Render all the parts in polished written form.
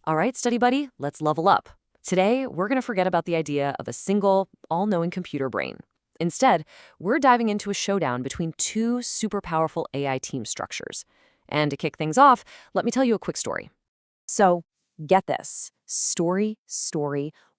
All right, study buddy, let's level up. Today, we're going to forget about the idea of a single, all-knowing computer brain. Instead, we're diving into a showdown between two super powerful AI team structures. And to kick things off, let me tell you a quick story. So, get this. Story.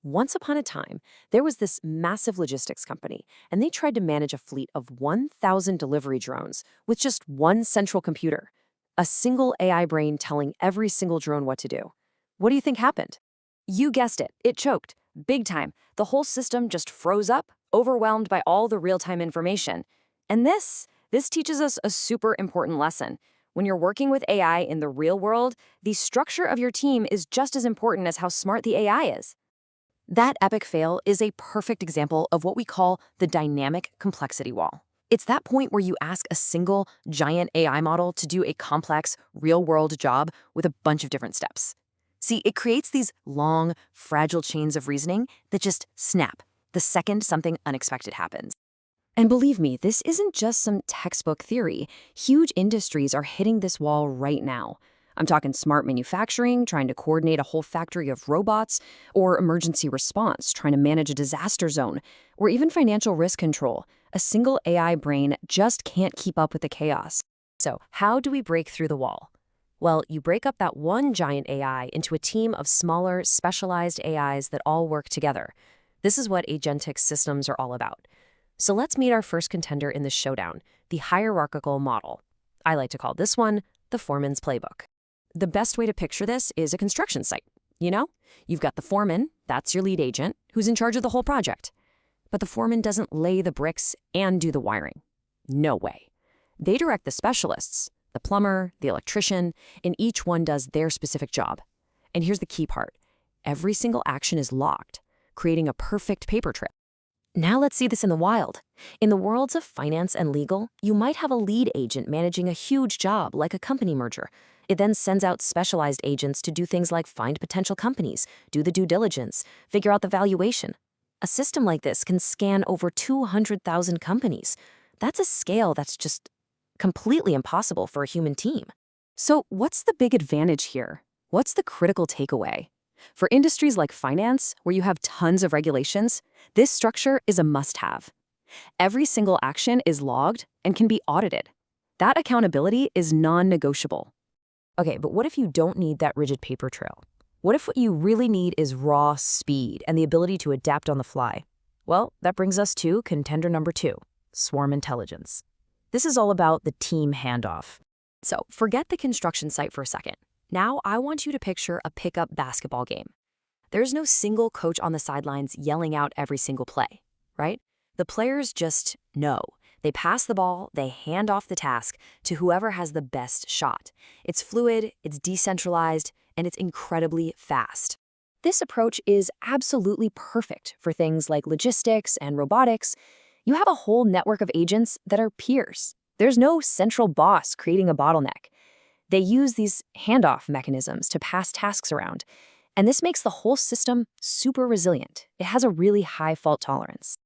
Once upon a time, there was this massive logistics company, and they tried to manage a fleet of 1,000 delivery drones with just one central computer. A single AI brain telling every single drone what to do. What do you think happened? You guessed it, it choked. Big time. The whole system just froze up, overwhelmed by all the real-time information. And this teaches us a super important lesson. When you're working with AI in the real world, the structure of your team is just as important as how smart the AI is. That epic fail is a perfect example of what we call the dynamic complexity wall. It's that point where you ask a single, giant AI model to do a complex, real-world job with a bunch of different steps. See, it creates these long, fragile chains of reasoning that just snap the second something unexpected happens. And believe me, this isn't just some textbook theory. Huge industries are hitting this wall right now. I'm talking smart manufacturing, trying to coordinate a whole factory of robots, or emergency response, trying to manage a disaster zone, or even financial risk control. A single AI brain just can't keep up with the chaos. So, how do we break through the wall? Well, you break up that one giant AI into a team of smaller, specialized AIs that all work together. This is what agentic systems are all about. So let's meet our first contender in this showdown, the hierarchical model. I like to call this one the foreman's playbook. The best way to picture this is a construction site. You know, you've got the foreman, that's your lead agent, who's in charge of the whole project. But the foreman doesn't lay the bricks and do the wiring. No way. They direct the specialists, the plumber, the electrician, and each one does their specific job. And here's the key part. Every single action is logged, creating a perfect paper trail. Now let's see this in the wild. In the worlds of finance and legal, you might have a lead agent managing a huge job like a company merger. It then sends out specialized agents to do things like find potential companies, do the due diligence, figure out the valuation. A system like this can scan over 200,000 companies. That's a scale that's just completely impossible for a human team. So what's the big advantage here? What's the critical takeaway? For industries like finance, where you have tons of regulations, this structure is a must-have. Every single action is logged and can be audited. That accountability is non-negotiable. Okay, but what if you don't need that rigid paper trail? What if what you really need is raw speed and the ability to adapt on the fly? Well, that brings us to contender number 2, swarm intelligence. This is all about the team handoff. So forget the construction site for a second. Now I want you to picture a pickup basketball game. There's no single coach on the sidelines yelling out every single play, right? The players just know. They pass the ball, they hand off the task to whoever has the best shot. It's fluid, it's decentralized, and it's incredibly fast. This approach is absolutely perfect for things like logistics and robotics. You have a whole network of agents that are peers. There's no central boss creating a bottleneck. They use these handoff mechanisms to pass tasks around, and this makes the whole system super resilient. It has a really high fault tolerance.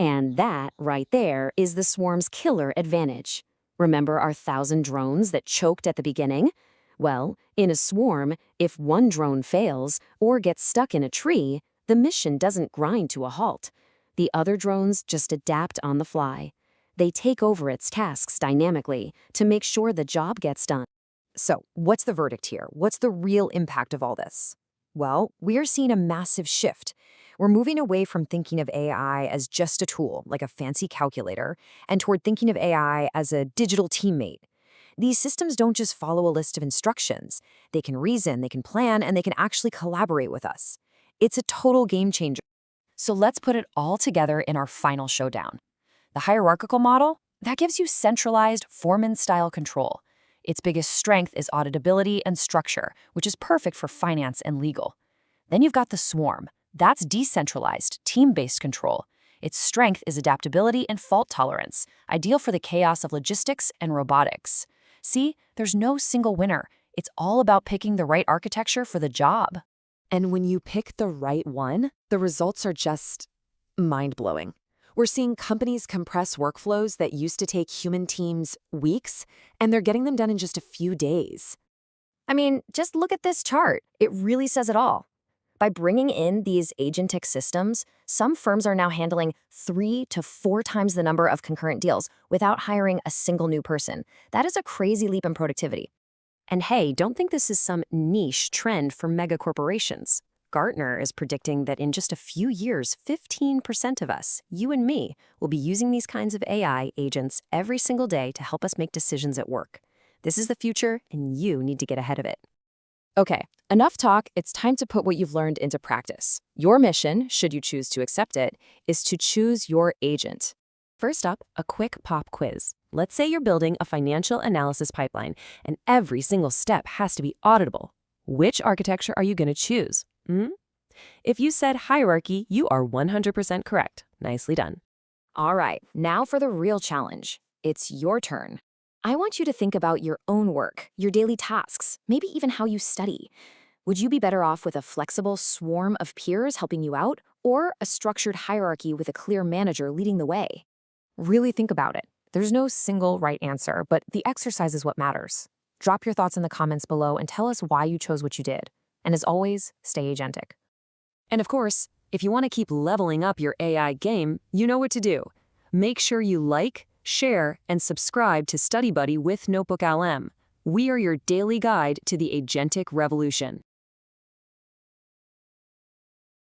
And that, right there, is the swarm's killer advantage. Remember our 1,000 drones that choked at the beginning? Well, in a swarm, if one drone fails or gets stuck in a tree, the mission doesn't grind to a halt. The other drones just adapt on the fly. They take over its tasks dynamically to make sure the job gets done. So, what's the verdict here? What's the real impact of all this? Well, we are seeing a massive shift. We're moving away from thinking of AI as just a tool, like a fancy calculator, and toward thinking of AI as a digital teammate. These systems don't just follow a list of instructions. They can reason, they can plan, and they can actually collaborate with us. It's a total game changer. So let's put it all together in our final showdown. The hierarchical model, that gives you centralized foreman-style control. Its biggest strength is auditability and structure, which is perfect for finance and legal. Then you've got the swarm. That's decentralized, team-based control. Its strength is adaptability and fault tolerance, ideal for the chaos of logistics and robotics. See, there's no single winner. It's all about picking the right architecture for the job. And when you pick the right one, the results are just mind-blowing. We're seeing companies compress workflows that used to take human teams weeks, and they're getting them done in just a few days. I mean, just look at this chart. It really says it all. By bringing in these agentic systems, some firms are now handling 3 to 4 times the number of concurrent deals without hiring a single new person. That is a crazy leap in productivity. And hey, don't think this is some niche trend for mega corporations. Gartner is predicting that in just a few years, 15% of us, you and me, will be using these kinds of AI agents every single day to help us make decisions at work. This is the future, and you need to get ahead of it. Okay, enough talk. It's time to put what you've learned into practice. Your mission, should you choose to accept it, is to choose your agent. First up, a quick pop quiz. Let's say you're building a financial analysis pipeline, and every single step has to be auditable. Which architecture are you going to choose? If you said hierarchy, you are 100% correct. Nicely done. All right, now for the real challenge. It's your turn. I want you to think about your own work, your daily tasks, maybe even how you study. Would you be better off with a flexible swarm of peers helping you out, or a structured hierarchy with a clear manager leading the way? Really think about it. There's no single right answer, but the exercise is what matters. Drop your thoughts in the comments below and tell us why you chose what you did. And as always, stay agentic. And of course, if you want to keep leveling up your AI game, you know what to do. Make sure you like, share, and subscribe to Study Buddy with Notebook LM. We are your daily guide to the agentic revolution.